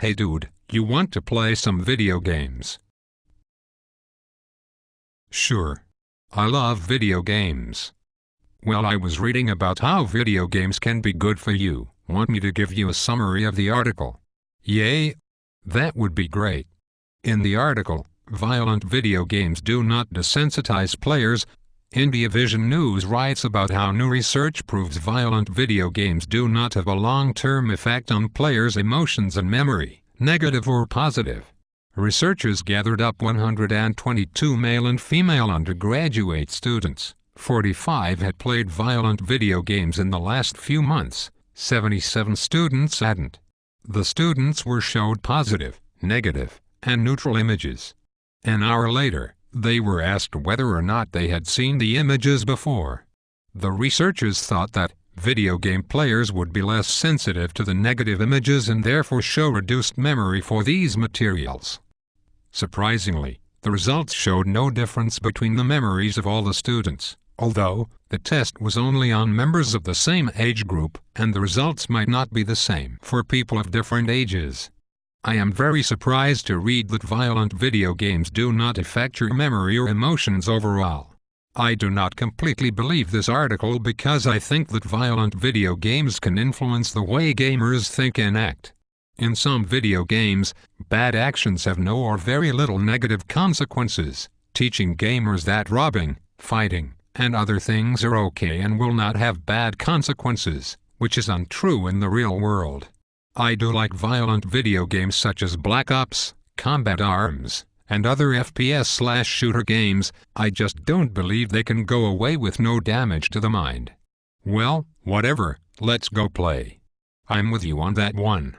Hey dude, you want to play some video games? Sure. I love video games. Well, I was reading about how video games can be good for you. Want me to give you a summary of the article? Yay? That would be great. In the article, violent video games do not desensitize players. IndieVision News writes about how new research proves violent video games do not have a long-term effect on players' emotions and memory, negative or positive. Researchers gathered up 122 male and female undergraduate students. 45 had played violent video games in the last few months. 77 students hadn't. The students were showed positive, negative, and neutral images. An hour later, they were asked whether or not they had seen the images before. The researchers thought that video game players would be less sensitive to the negative images and therefore show reduced memory for these materials. Surprisingly, the results showed no difference between the memories of all the students, although the test was only on members of the same age group, and the results might not be the same for people of different ages. I am very surprised to read that violent video games do not affect your memory or emotions overall. I do not completely believe this article because I think that violent video games can influence the way gamers think and act. In some video games, bad actions have no or very little negative consequences, teaching gamers that robbing, fighting, and other things are okay and will not have bad consequences, which is untrue in the real world. I do like violent video games such as Black Ops, Combat Arms, and other FPS/shooter games. I just don't believe they can go away with no damage to the mind. Well, whatever, let's go play. I'm with you on that one.